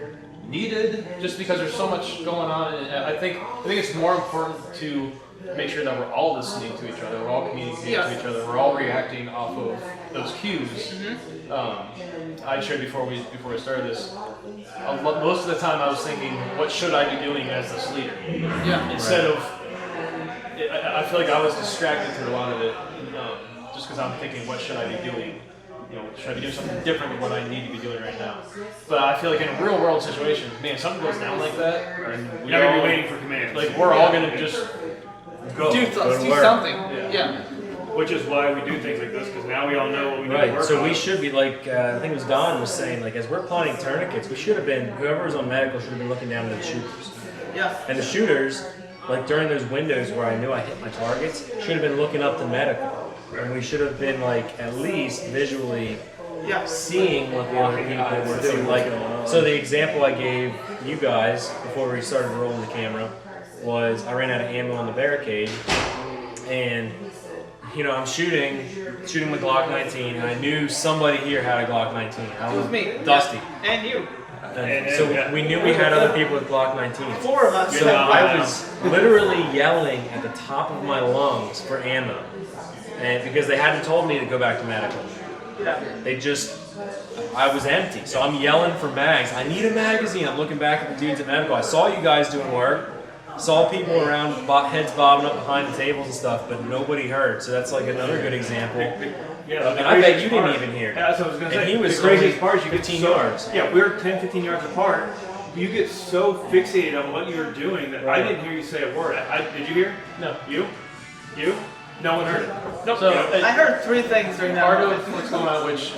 needed, just because there's so much going on. And I think it's more important to make sure that we're all listening to each other, we're all communicating to each other, we're all reacting off of those cues. I shared before we started this. Most of the time, I was thinking, what should I be doing as this leader? Yeah. Instead of, I feel like I was distracted through a lot of it, just because I'm thinking, what should I be doing? Should I be doing something different than what I need to be doing right now? But I feel like in a real world situation, man, something goes down like that, and You're not gonna be waiting for commands. like we're all gonna just go. Do something. Yeah. Which is why we do things like this, because now we all know what we need to Right, work so on. we should be like, I think it was Don was saying, like, as we're planning tourniquets, we should have been, whoever was on medical should have been looking down at the shooters. Yeah. And the shooters, like during those windows where I knew I hit my targets, should have been looking up to medical. And we should have been like, at least visually Yeah. seeing what the other people were doing. Like, so the example I gave you guys before we started rolling the camera was I ran out of ammo on the barricade, and I'm shooting with Glock 19, and I knew somebody here had a Glock 19. It was me. Dusty. Yeah. And you. And so we knew we had other people with Glock 19. 4 of us. So I was literally yelling at the top of my lungs for ammo. and because they hadn't told me to go back to medical. They just, I was empty. So I'm yelling for mags. I need a magazine. I'm looking back at the dudes at medical. I saw you guys doing work. Saw people around, heads bobbing up behind the tables and stuff, but nobody heard. So that's like another good example. Yeah, and I bet you didn't even hear. Yeah, that's what I was going to say. And he was the craziest only part is you 15 get yards. Yeah, we were 10, 15 yards apart. You get so fixated on what you were doing that I didn't hear you say a word. Did you hear? No. You? No one heard it. Nope. So, I heard 3 things during that. Part of what's going on, which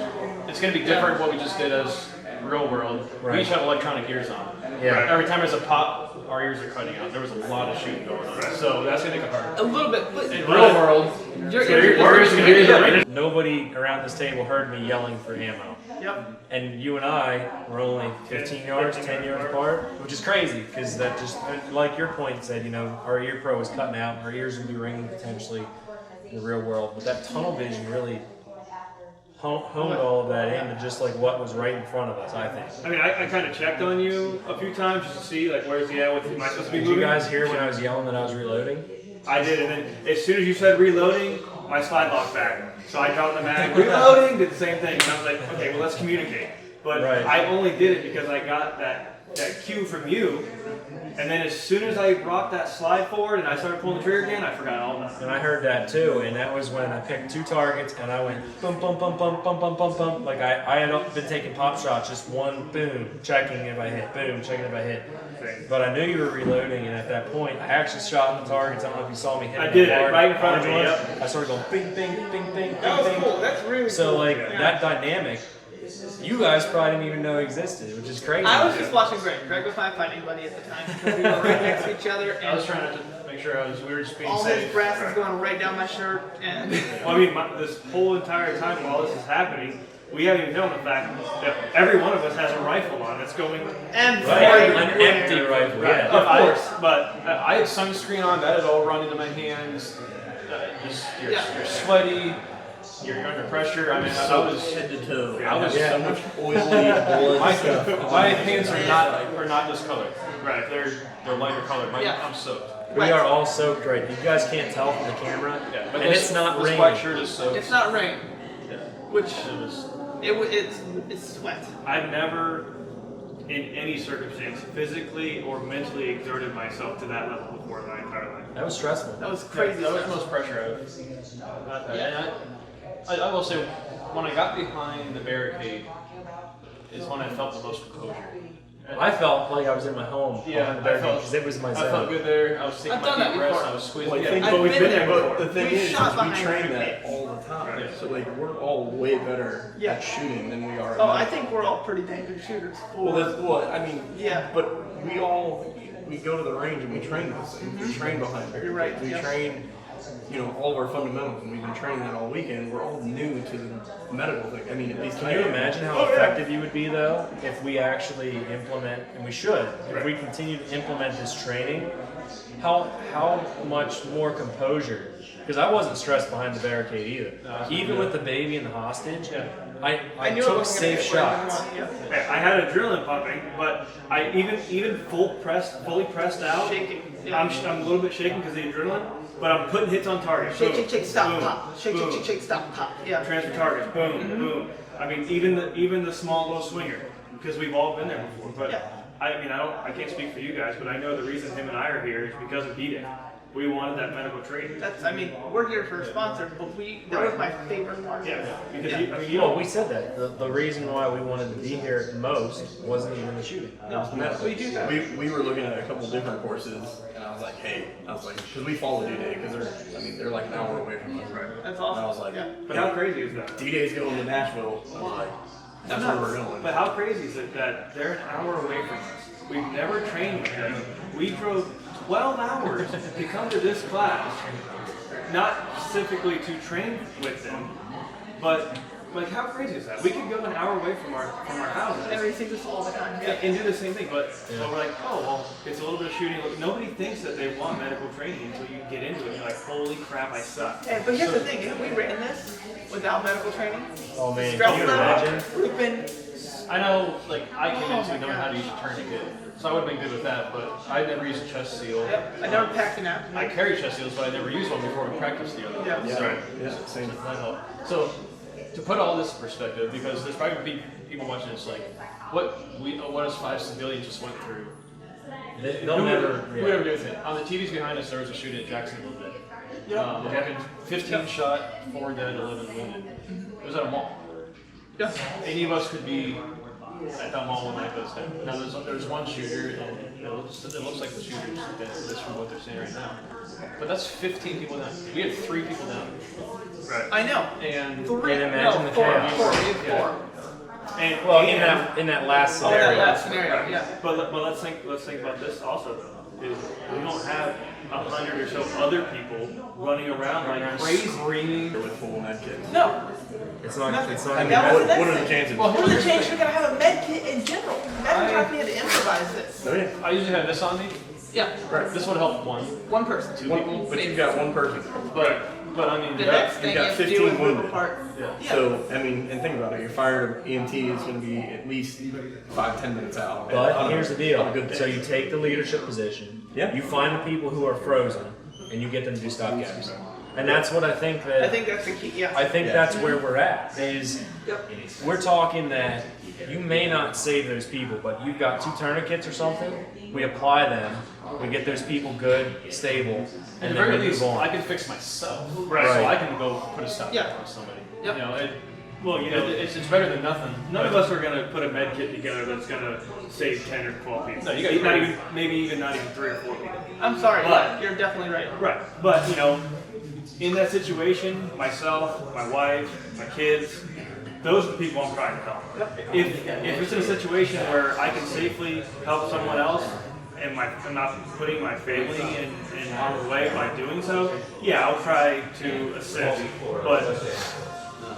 it's going to be different what we just did as real world. We each have electronic ears on. Yeah. Every time there's a pop, our ears are cutting out. There was a lot of shooting going on. So that's going to make it hard. A little bit. In real world, Your ears are going to be Nobody around this table heard me yelling for ammo. Yep. And you and I were only 15 yards, 10 yards apart, which is crazy because that just, like your point said, you know, our ear pro was cutting out, our ears would be ringing potentially in the real world. But that tunnel vision really honed all of that into just like what was right in front of us, I think. I mean, I kind of checked on you a few times just to see, like, where's he at? Am I supposed to be Did moving? you guys hear when I was yelling that I was reloading? I did, and then as soon as you said reloading, my slide locked back. So I dropped the mag, reloading, did the same thing. And I was like, okay, well, let's communicate. But I only did it because I got that cue from you. And then as soon as I brought that slide forward and I started pulling the trigger again, I forgot all about it. And I heard that too, and that was when I picked 2 targets and I went bum bum bum bum bum bum bum bum. Like I had been taking pop shots, just one boom, checking if I hit, boom, checking if I hit. But I knew you were reloading, and at that point, I actually shot the targets. I don't know if you saw me hit. I did it right in front of me. Yep. I started going bing bing bing bing bing That was bing. cool. That's really So cool. like that dynamic, you guys probably didn't even know existed, which is crazy. I was just watching Greg. Greg was my fighting buddy at the time because we were right next to each other, I was and trying to make sure we were just being all safe. his breath was going right down my shirt. And Well, I mean, this whole entire time while this is happening, we haven't even known the fact that every one of us has a rifle on that's going. and an empty rifle. Yeah. Of course, but I had sunscreen on, that had all run into my hands. You're sweaty, you're under pressure. I mean, I was head to toe. I was so much oily blood stuff. my hands are not discolored. Right, they're lighter colored. I'm soaked. We are all soaked right now. You guys can't tell from the camera, Yeah, but and it's not this raining. white shirt is soaked. it's not rain, which It was. it's sweat. I've never, in any circumstance, physically or mentally exerted myself to that level before in my entire life. That was stressful. That was crazy. That was the most pressure I've had. And I will say, when I got behind the barricade, is when I felt the most composure. I felt like I was in my home. Yeah, because it was my I zone. felt good there. I was taking I've done my that deep breaths. before. I was squeezing. Well, I Yeah. think, I've we've been been there there, before. but the thing We've is shot we behind train barricades. that all the time. Yeah. So like we're all way better Yeah. at shooting than we are. Oh, at I think we're all pretty dang good shooters. I mean, Yeah. But we go to the range and we train those things. We train behind barricades. You're right, We yep. train, all of our fundamentals, and we've been training that all weekend. We're all new to the medical thing. I mean, at least Can you imagine how effective you would be though if we actually implement, and we should, if we continue to implement this training, how much more composure? Because I wasn't stressed behind the barricade either. Even with the baby and the hostage, I knew it took wasn't gonna safe hit where I shots. wanted, yeah. Hey, I had adrenaline pumping, but I even fully pressed out. Shaking. Yeah. I'm a little bit shaking because of the adrenaline, but I'm putting hits on target. Shake, Boom, shake, shake, stop, boom, pop. Shake, boom. shake, shake, shake, stop, pop. Yeah. Transfer targets, boom, boom. I mean, even the small little swinger, because we've all been there before. But Yeah. I can't speak for you guys, but I know the reason him and I are here is because of D-Day. We wanted that medical training. We're here for a sponsor, but that was my favorite part. Yeah, because Yeah. you know, We said that. The reason why we wanted to be here most wasn't even the shooting. It was medical. We do that. We were looking at a couple different courses, and I was like, because we follow D-Day, because they're like an hour away from us, right? That's And awesome. I was like, Yeah. but how crazy is that? D-Day's going to Nashville. I was like, that's where we're going. But how crazy is it that they're an hour away from us? We've never trained with them. We drove 12 hours to come to this class, not specifically to train with them, but like how crazy is that? We could go an hour away from our houses And we see this all the time. Yeah. and do the same thing, but we're like, oh well, it's a little bit of shooting. Like, nobody thinks that they want medical training until you get into it. And you're like, holy crap, I suck. Hey, but here's the thing: if we ran this without medical training, Oh man, stress can you level imagine? would have been I know, like, I came into knowing how to use a tourniquet, so I would have been good with that, but I never used a chest seal. Yep. I never packed an app. I carry chest seals, but I never used one before we practiced the other day. Yeah. So, Right. Yeah, same. so, to put all this in perspective, because there's probably gonna be people watching this like, what us 5 civilians just went through. They'll never. Who would ever do with it? On the TVs behind us, there was a shooting at Jacksonville today. Yep. It happened 15 shot, 4 dead, 11 wounded. It was at a mall. Yeah. Any of us could be at that mall when that goes down. Now there's one shooter, and it looks like the shooter's dead. That's from what they're saying right now. But that's 15 people down. We had 3 people down. Right. I know. And 3. And imagine no, the 4. chaos. 4. We had 4. And Well, in that last Oh, scenario. that scenario. Yeah. but let's think about this also though. Is we don't have 100 or so other people running around like crazy. screaming. With full med kits. No. It's not. It's not. I even mean, that was the next What are the thing. chances? What are the chances you're gonna have a med kit in general? Imagine if we had to improvise this. Oh, yeah. I usually have this on me. Yeah. Right. This would help one, One person. 2 people. But you've got one person. But I mean, The got- next you've thing got is to 15 do is rip wounded. apart. Yeah. Yeah. So, I mean, and think about it. Your fire EMT is going to be at least 5-10 minutes out. But On a- here's the on a good deal. day. So you take the leadership position. Yeah. You find the people who are frozen, and you get them to do stopgaps. And that's what I think that. I think that's the key. Yeah. I think Yeah. that's where we're at. Is Yep. we're talking that you may not save those people, but you've got 2 tourniquets or something. We apply them. We get those people good, stable, at the and very then we least, move I on. can fix myself. Right. So I can go put a stop Yeah. on somebody. Yep. You know, Well, you know, it's better than nothing. none of us are gonna put a med kit together that's gonna save 10 or 12 people. No, you got not even, maybe even not even 3 or 4 people. I'm sorry. But- Yeah, you're definitely right. Right, but you know, in that situation, myself, my wife, my kids, those are the people I'm trying to help. If it's in a situation where I can safely help someone else, and I'm not putting my family in harm's way by doing so, yeah, I'll try to assist. But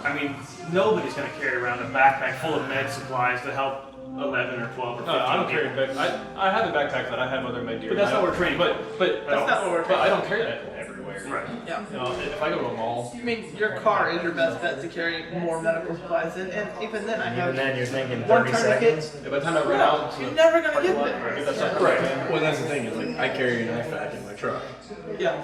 I mean, nobody's going to carry around a backpack full of med supplies to help 11 or 12 or 15 No, I don't people. carry a backpack. I have a backpack that I have other med gear. But that's not what we're training. But That's not what we're But I don't carry that everywhere. Right. Yeah. You know, if I go to a mall, I mean, your car is your best bet to carry more medical supplies, and even then, I And have even then, you're thinking one 30 tourniquet. seconds. by the time I run out to You're the never gonna parking get lot, there. get that stuff Right. Well, that's the thing. Is like I carry an IFAC in my truck, Yeah.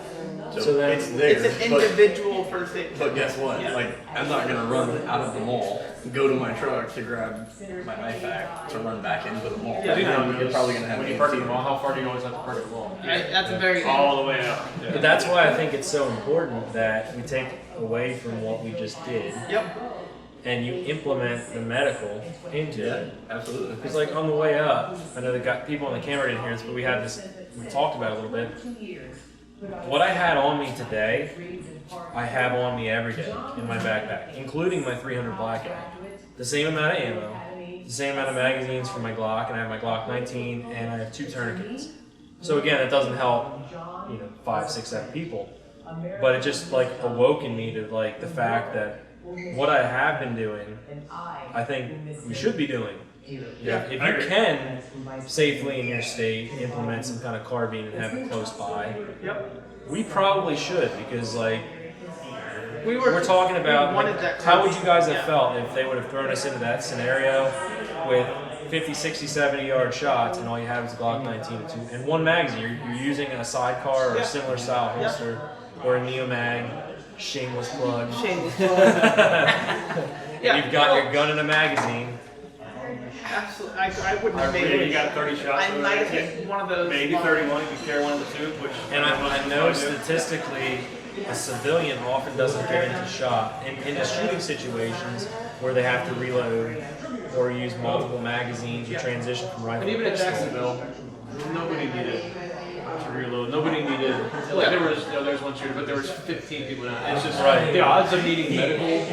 So then- it's there. It's an but, individual first aid. but guess what? Yeah. Like I'm not gonna run out of the mall, go to my truck to grab my IFAC to run back into the mall. Yeah. You're probably gonna have when you an park at the EMT. mall, how far do you always have to park at the mall? Right? That's a very All the way up. But that's why I think it's so important that we take away from what we just did Yep. and you implement the medical into Yeah, it. absolutely. Because like on the way up, I know they got people on the camera didn't hear this, but we had this. We talked about it a little bit. What I had on me today, I have on me every day in my backpack, including my 300 Black Eye. The same amount of ammo, the same amount of magazines for my Glock, and I have my Glock 19, and I have 2 tourniquets. So again, it doesn't help, 5, 6, 7 people, but it just like awoke in me to like the fact that what I have been doing, I think we should be doing. Yeah. If you can safely in your state implement some kind of carbine and have it close by, Yep. we probably should, because like We're talking about wanted like, that how would you guys have yeah. felt if they would have thrown us into that scenario with 50, 60, 70 yard shots and all you have is a Glock 19 and 1 magazine. You're using a sidecar or Yeah. a similar style Yeah. holster or a NeoMag, shameless plug. Shameless. You've got your gun and a magazine. Absolutely. I wouldn't have made Maybe it. you got 30 shots. I with might that have kit. hit one of those. Maybe 31 if you carry one of the 2, which And I know statistically, a civilian often doesn't get into shot into shooting situations where they have to reload or use multiple magazines or transition from rifle And even to at pistol. Jacksonville, nobody needed to reload. Nobody needed. Like there was, there was one shooter, but there was 15 people down. It's just Right. the odds of needing medical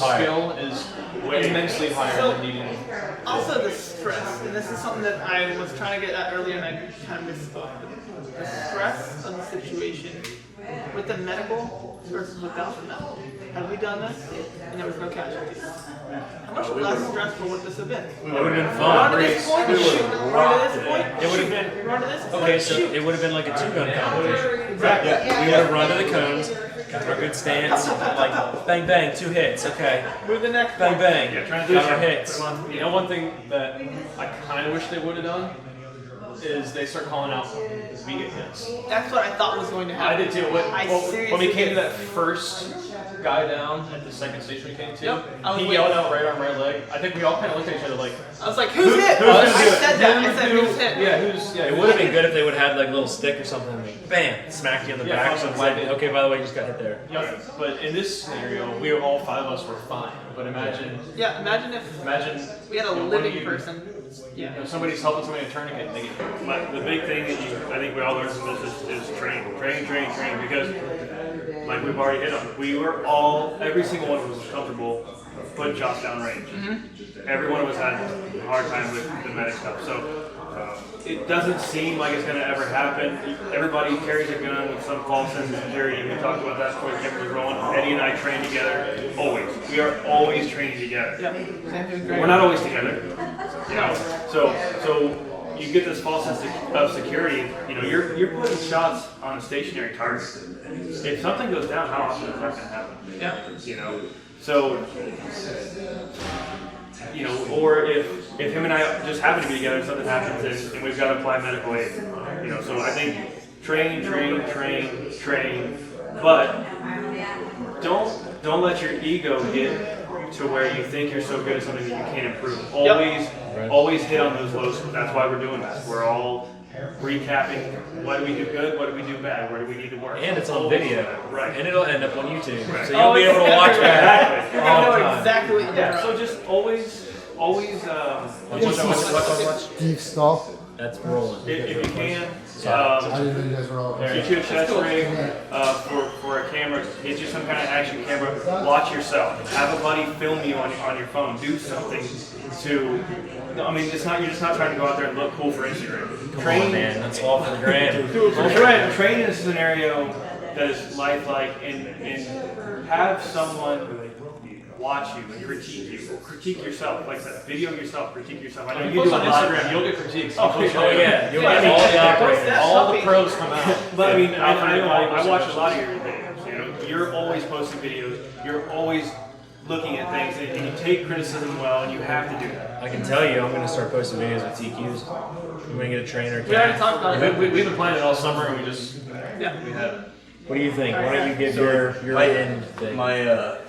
higher. skill is immensely higher So- than needing. Also, the stress, and this is something that I was trying to get at earlier, and I kind of misspoke. The stress of the situation with the medical versus without the medical. Had we done this, and there was no casualties, how much less stressful would this have been? It would have been Run fun. to this point, shoot. Run to this point. It would have been Run to this point. okay. So shoot. it would have been like a 2-gun competition. Exactly. We would have run to the cones. got our good stance. Like bang bang, 2 hits. Okay. Move the next Bang one. bang. Yeah, Got transition. our hits. You know, one thing that I kind of wish they would have done is they start calling out vegan hits. That's what I thought was going to I happen. did too. When seriously we came to did. that first guy down at the second station we came to, Yep, I was he waiting. yelled out right arm, right leg. I think we all kind of looked at each other like, I was like, who's hit? who's gonna I do it? said that. I said, who's hit? Yeah, who's, yeah. It would have been good if they would have had like a little stick or something. Like, bam, smack you in the Yeah, back. something So it's like, like- okay, by the way, you just got hit there. Yeah, but in this scenario, we were all 5 of us were fine. But imagine Imagine if we we had a one of living you- person. Yeah. If somebody's helping somebody in a tourniquet, they get hurt. But the big thing that I think we all learned from this is train, because like we've already hit on, we were all, every single one of us was comfortable putting shots down range. Every one of us had a hard time with the medic stuff. So it doesn't seem like it's going to ever happen. Everybody carries a gun with some false sense of security. We talked about that before the camera was rolling. Eddie and I train together always. We are always training together. Yeah. Same thing with Greg. We're not always together. You know? So you get this false sense of security. You know, you're putting shots on a stationary target. If something goes down, how often is that going to happen? Yeah. You know, so you know, or if him and I just happen to be together, something happens and we've got to apply medical aid. You know, so I think train, but don't let your ego get to where you think you're so good at something that you can't improve. Always hit on those lows. That's why we're doing this. We're all recapping what do we do good, what do we do bad, where do we need to work. And it's on video. Right. And it'll end up on YouTube. Right. So you'll be able to watch that Exactly. You're all gonna the know time. exactly what you did. Yeah, so just always Watch. Deep stuff. That's rolling. if you can, I didn't know you guys were all. get you a chest rig for a camera, get you some kind of action camera, watch yourself. Have a buddy film you on your phone. Do something to, I mean, it's not, you're just not trying to go out there and look cool for Instagram. Come on, man. That's all for the gram. Train in a scenario that is lifelike and have someone watch you and critique you. Critique yourself. Like I said, video yourself, critique yourself. I know If you you do post a on lot. Instagram, you'll get critiques. Oh, yeah. You'll get I mean, all the operators. All the pros come out. But I mean, I watch a lot of your videos. You know, you're always posting videos. You're always looking at things, and you take criticism well, and you have to do that. I can tell you, I'm going to start posting videos with TQs. I'm going to get a trainer. We already talked about it. We've been planning it all summer, and we just Yeah. we had. What do you think? Why don't you give your my, end thing?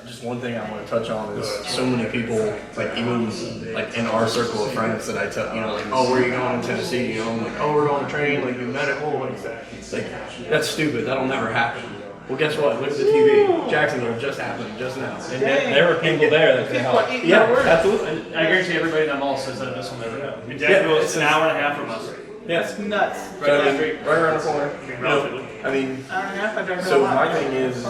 just one thing I want to touch on is so many people, like even like in our circle of friends that I tell, you know, like, oh, where are you going in Tennessee? You know, I'm like, oh, we're going to train, like do medical. Like, it's like, that's stupid. That'll never happen. Well, guess what? Look at the TV. Jacksonville just happened just now. And there were people there that could help. Yeah, absolutely. And I guarantee everybody in that mall says that this will never happen. In Jacksonville, it's an hour and a half from us. That's nuts. So, I mean, right around the corner. Relatively. I mean, I don't know if I drive so a lot. my thing is,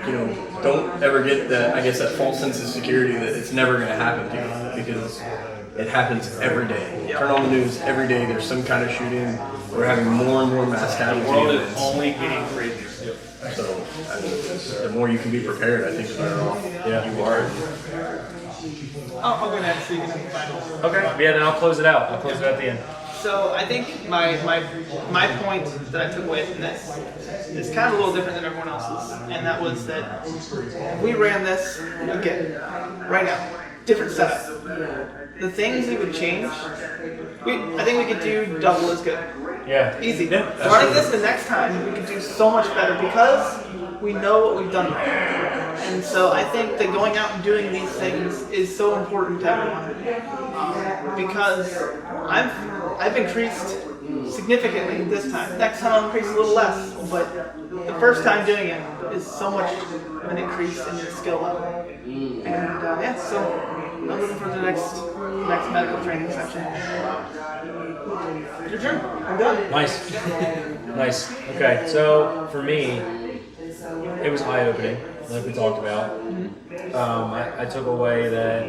you know, don't ever get that, I guess, that false sense of security that it's never going to happen to you, because it happens every day. Turn on the news every day. There's some kind of shooting. We're having more and more mass The casualty world is events. only getting crazier. So I mean, the more you can be prepared, I think the better off you are. I'll go ahead so you can have the final. Okay. Yeah, then I'll close it out. I'll close it at the end. So I think my point that I took away from this is kind of a little different than everyone else's, and that was that if we ran this again right now, different setup. The things we would change, I think we could do double as good. Yeah. Easy. Yeah, Running this the next time, we could do so much better because we know what we've done. And so I think that going out and doing these things is so important to everyone. Because I've increased significantly this time. Next time I'll increase a little less. But the first time doing it is so much of an increase in your skill level. And yeah, so I'm looking for the next medical training section. Your turn. I'm done. Nice. Nice. Okay, so for me, it was eye-opening, like we talked about. I took away that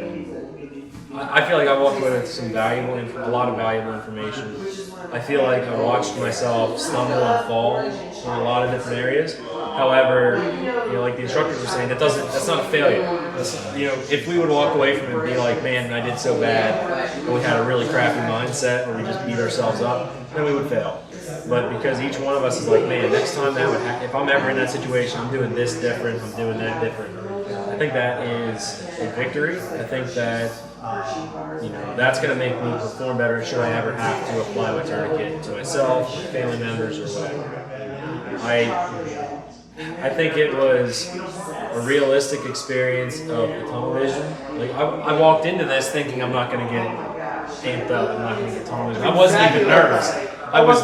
I feel like I walked away with a lot of valuable information. I feel like I watched myself stumble and fall in a lot of different areas. However, you know, like the instructors were saying, that's not a failure. if we would walk away from it and be like, man, I did so bad, and we had a really crappy mindset where we just beat ourselves up, then we would fail. But because each one of us is like, man, next time that would happen, if I'm ever in that situation, I'm doing this different, I'm doing that different. I think that is a victory. I think that that's going to make me perform better should I ever have to apply my tourniquet to myself, family members, or whatever. I think it was a realistic experience of the tunnel vision. Like I walked into this thinking I'm not going to get amped up, I'm not going to get tunnel vision. I wasn't even nervous. I was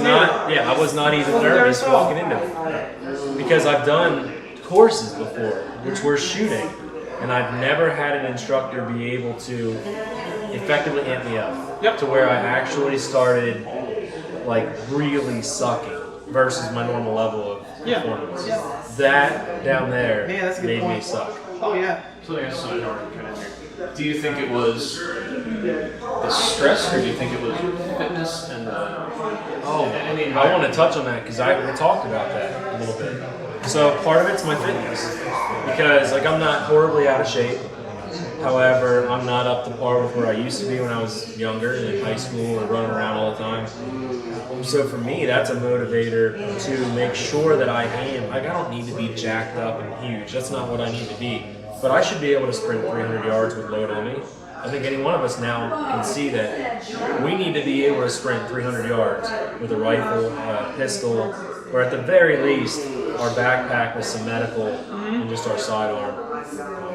not even nervous walking into it because I've done courses before, which were shooting, and I've never had an instructor be able to effectively amp me up to where I actually started like really sucking versus my normal level of performance. That down there made me suck. Oh yeah. So I guess I know where I'm trying to hear. Do you think it was the stress, or do you think it was fitness and the? I want to touch on that because we talked about that a little bit. So part of it's my fitness because like I'm not horribly out of shape. However, I'm not up to par with where I used to be when I was younger in high school or running around all the time. So for me, that's a motivator to make sure that I am, like I don't need to be jacked up and huge. That's not what I need to be. But I should be able to sprint 300 yards with load on me. I think any one of us now can see that we need to be able to sprint 300 yards with a rifle, pistol, or at the very least, our backpack with some medical and just our sidearm.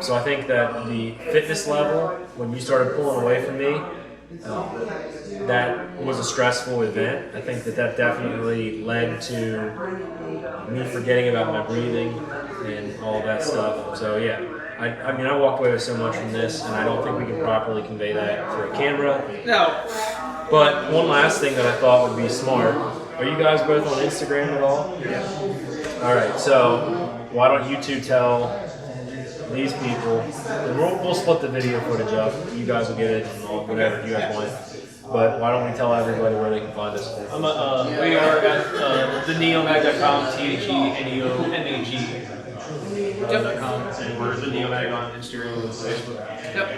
So I think that the fitness level, when you started pulling away from me, that was a stressful event. I think that definitely led to me forgetting about my breathing and all that stuff. So yeah, I walked away with so much from this, and I don't think we can properly convey that through a camera. No. But one last thing that I thought would be smart. Are you guys both on Instagram at all? Yeah. All right, so why don't you two tell these people, and we'll split the video footage up. You guys will get it and all, whatever you guys want. But why don't we tell everybody where they can find us? We are at the NeoMag.com, TheNeomag.com, and we're the NeoMag on Instagram and Facebook. Yep.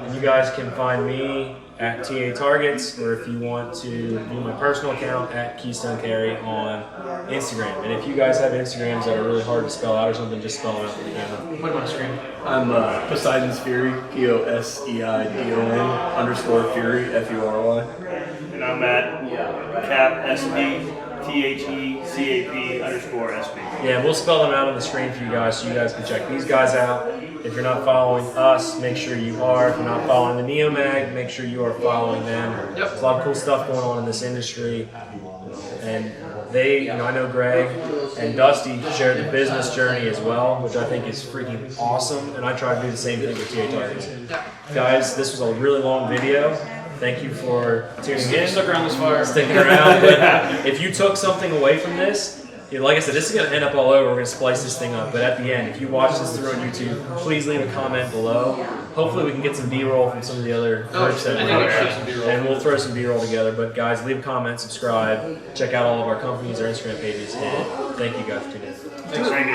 And you guys can find me at TA Targets, or if you want to view my personal account at Keystone Carry on Instagram. And if you guys have Instagrams that are really hard to spell out or something, just spell them out for the camera. Put them on the screen. I'm Poseidon's Fury, POSEIDON_Fury, FURY. And I'm at CapSB_THECAP_SB. Yeah, we'll spell them out on the screen for you guys so you guys can check these guys out. If you're not following us, make sure you are. If you're not following the NeoMag, make sure you are following them. Yep. There's a lot of cool stuff going on in this industry. And they, I know Greg and Dusty shared the business journey as well, which I think is freaking awesome. And I try to do the same thing with TA Targets. Guys, this was a really long video. Thank you for tuning in. Stuck around this far. Sticking around. But if you took something away from this, like I said, this is going to end up all over. We're going to splice this thing up. But at the end, if you watch this through on YouTube, please leave a comment below. Hopefully we can get some B-roll from some of the other groups that we're at. And we'll throw some B-roll together. But guys, leave a comment, subscribe, check out all of our companies, our Instagram pages. And thank you guys for tuning in. Thanks, Randy.